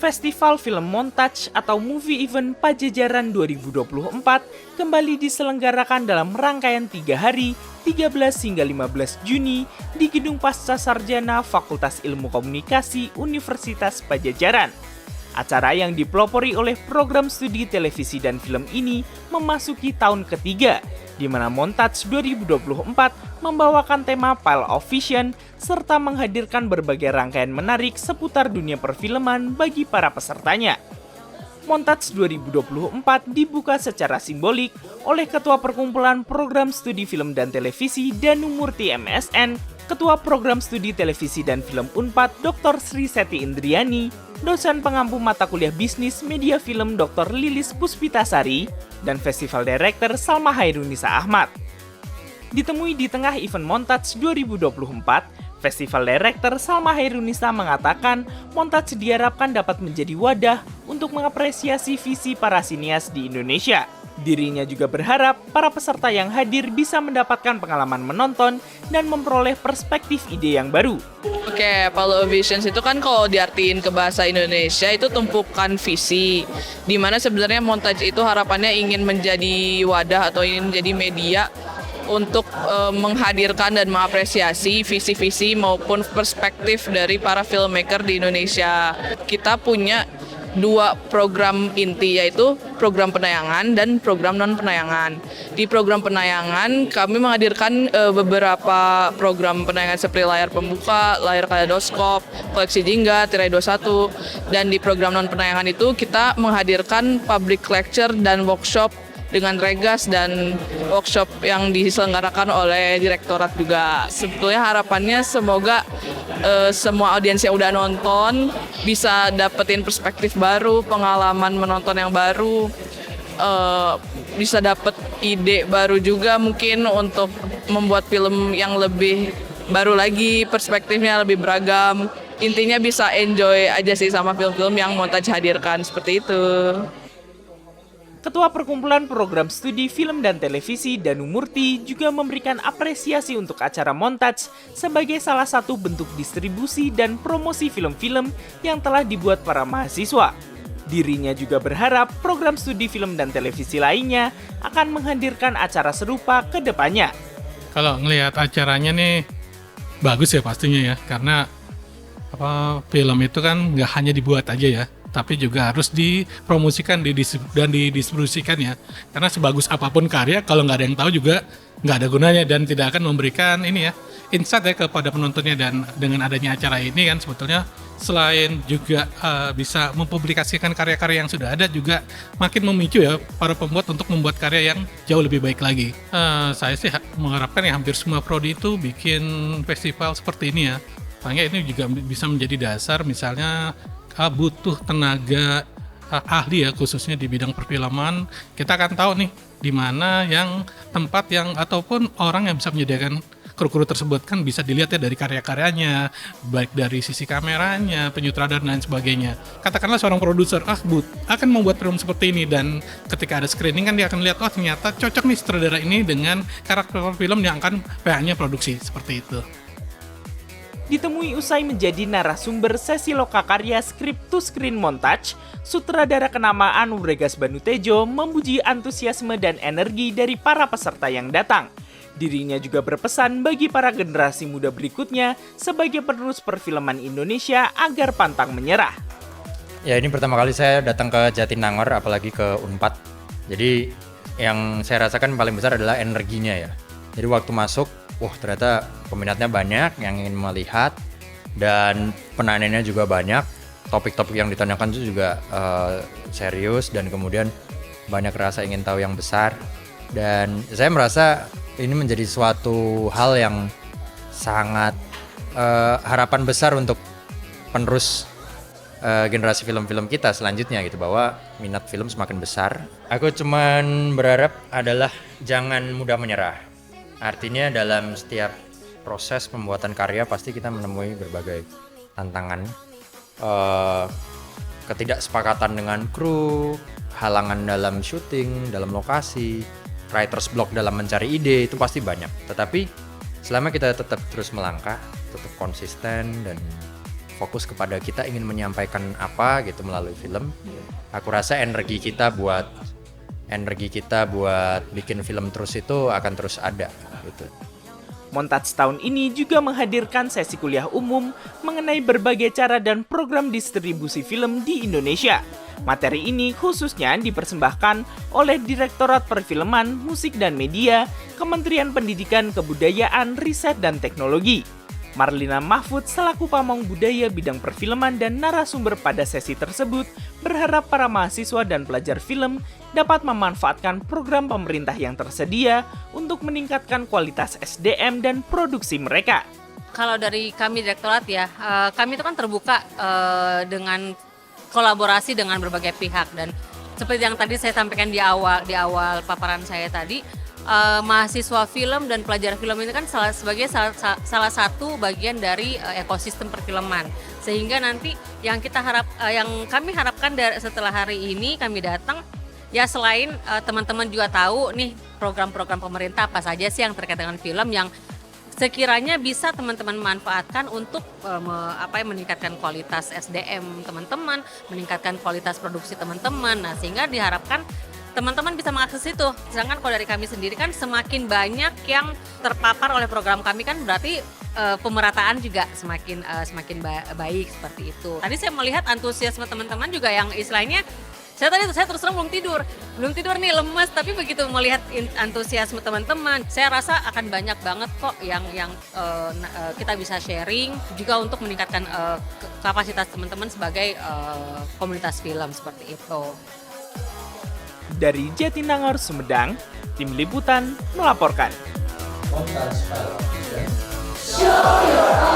Festival Film Montage atau Movie Event Pajajaran 2024 kembali diselenggarakan dalam rangkaian 3 hari, 13 hingga 15 Juni di Gedung Pascasarjana Fakultas Ilmu Komunikasi Universitas Pajajaran. Acara yang dipelopori oleh program studi televisi dan film ini memasuki tahun ketiga, di mana Montage 2024 membawakan tema Pile of Vision serta menghadirkan berbagai rangkaian menarik seputar dunia perfilman bagi para pesertanya. Montage 2024 dibuka secara simbolik oleh Ketua Perkumpulan Program Studi Film dan Televisi Danu Murti MSN, Ketua Program Studi Televisi dan Film Unpad Dr. Sri Seti Indriani, dosen pengampu mata kuliah Bisnis Media Film Dr. Lilis Puspitasari, dan Festival Director Salma Hairunisa Ahmad. Ditemui di tengah event Montage 2024, Festival Director Salma Hairunisa mengatakan Montage diharapkan dapat menjadi wadah untuk mengapresiasi visi para sinias di Indonesia. Dirinya juga berharap para peserta yang hadir bisa mendapatkan pengalaman menonton dan memperoleh perspektif ide yang baru. Oke, Pile of Visions itu kan kalau diartiin ke bahasa Indonesia itu tumpukan visi. Dimana sebenarnya Montage itu harapannya ingin menjadi wadah atau ingin menjadi media untuk menghadirkan dan mengapresiasi visi-visi maupun perspektif dari para filmmaker di Indonesia. Kita punya 2 program inti, yaitu program penayangan dan program non-penayangan. Di program penayangan, kami menghadirkan beberapa program penayangan seperti layar pembuka, layar kaleidoskop, koleksi jingga, tirai 21. Dan di program non-penayangan itu, kita menghadirkan public lecture dan workshop dengan regas dan workshop yang diselenggarakan oleh direktorat juga. Sebetulnya harapannya semoga semua audiens yang udah nonton bisa dapetin perspektif baru, pengalaman menonton yang baru, bisa dapet ide baru juga mungkin untuk membuat film yang lebih baru lagi, perspektifnya lebih beragam. Intinya bisa enjoy aja sih sama film-film yang Montage hadirkan, seperti itu. Ketua Perkumpulan Program Studi Film dan Televisi Danu Murti juga memberikan apresiasi untuk acara Montage sebagai salah satu bentuk distribusi dan promosi film-film yang telah dibuat para mahasiswa. Dirinya juga berharap program studi film dan televisi lainnya akan menghadirkan acara serupa ke depannya. Kalau ngelihat acaranya nih bagus ya pastinya ya, karena film itu kan nggak hanya dibuat aja ya, tapi juga harus dipromosikan dan didistribusikan ya. Karena sebagus apapun karya, kalau nggak ada yang tahu juga nggak ada gunanya dan tidak akan memberikan insight ya kepada penontonnya. Dan dengan adanya acara ini kan sebetulnya selain juga bisa mempublikasikan karya-karya yang sudah ada, juga makin memicu ya para pembuat untuk membuat karya yang jauh lebih baik lagi. Saya sih mengharapkan ya hampir semua prodi itu bikin festival seperti ini ya. Makanya ini juga bisa menjadi dasar, misalnya butuh tenaga ahli ya, khususnya di bidang perfilman. Kita akan tahu nih di mana yang tempat yang ataupun orang yang bisa menyediakan kru-kru tersebut, kan bisa dilihat ya dari karya-karyanya, baik dari sisi kameranya, penyutradaran dan sebagainya. Katakanlah seorang produser akan membuat film seperti ini, dan ketika ada screening kan dia akan lihat, ternyata cocok nih sutradara ini dengan karakter film yang akan PH-nya produksi, seperti itu. Ditemui usai menjadi narasumber sesi lokakarya Script to Screen Montage, sutradara kenamaan Wregas Banutejo memuji antusiasme dan energi dari para peserta yang datang. Dirinya juga berpesan bagi para generasi muda berikutnya sebagai penerus perfilman Indonesia agar pantang menyerah. Ya, ini pertama kali saya datang ke Jatinangor, apalagi ke Unpad. Jadi yang saya rasakan paling besar adalah energinya ya. Jadi waktu masuk, ternyata peminatnya banyak yang ingin melihat, dan penanyaannya juga banyak. Topik-topik yang ditanyakan itu juga serius, dan kemudian banyak rasa ingin tahu yang besar. Dan saya merasa ini menjadi suatu hal yang sangat harapan besar untuk penerus generasi film-film kita selanjutnya gitu, bahwa minat film semakin besar. Aku cuman berharap adalah jangan mudah menyerah. Artinya dalam setiap proses pembuatan karya pasti kita menemui berbagai tantangan, ketidaksepakatan dengan kru, halangan dalam syuting, dalam lokasi, writer's block dalam mencari ide, itu pasti banyak. Tetapi selama kita tetap terus melangkah, tetap konsisten dan fokus kepada kita ingin menyampaikan apa gitu melalui film. Aku rasa energi kita buat bikin film terus itu akan terus ada gitu. Montage tahun ini juga menghadirkan sesi kuliah umum mengenai berbagai cara dan program distribusi film di Indonesia. Materi ini khususnya dipersembahkan oleh Direktorat Perfilman, Musik dan Media, Kementerian Pendidikan, Kebudayaan, Riset dan Teknologi. Marlina Mahfud selaku pamong budaya bidang perfilman dan narasumber pada sesi tersebut berharap para mahasiswa dan pelajar film dapat memanfaatkan program pemerintah yang tersedia untuk meningkatkan kualitas SDM dan produksi mereka. Kalau dari kami direktorat ya, kami itu kan terbuka dengan kolaborasi dengan berbagai pihak, dan seperti yang tadi saya sampaikan di awal paparan saya tadi, mahasiswa film dan pelajar film ini kan sebagai salah satu bagian dari ekosistem perfilman, sehingga nanti yang kami harapkan setelah hari ini kami datang ya, selain teman-teman juga tahu nih program-program pemerintah apa saja sih yang terkait dengan film yang sekiranya bisa teman-teman manfaatkan untuk meningkatkan kualitas SDM teman-teman, meningkatkan kualitas produksi teman-teman. Nah, sehingga diharapkan teman-teman bisa mengakses itu. Sedangkan kalau dari kami sendiri kan semakin banyak yang terpapar oleh program kami kan berarti pemerataan juga semakin baik seperti itu. Tadi saya melihat antusiasme teman-teman juga yang istilahnya saya terus terang belum tidur nih, lemes, tapi begitu melihat antusiasme teman-teman, saya rasa akan banyak banget kok yang kita bisa sharing juga untuk meningkatkan kapasitas teman-teman sebagai komunitas film seperti itu. Dari Jatinangor, Sumedang, Tim Liputan melaporkan. Show your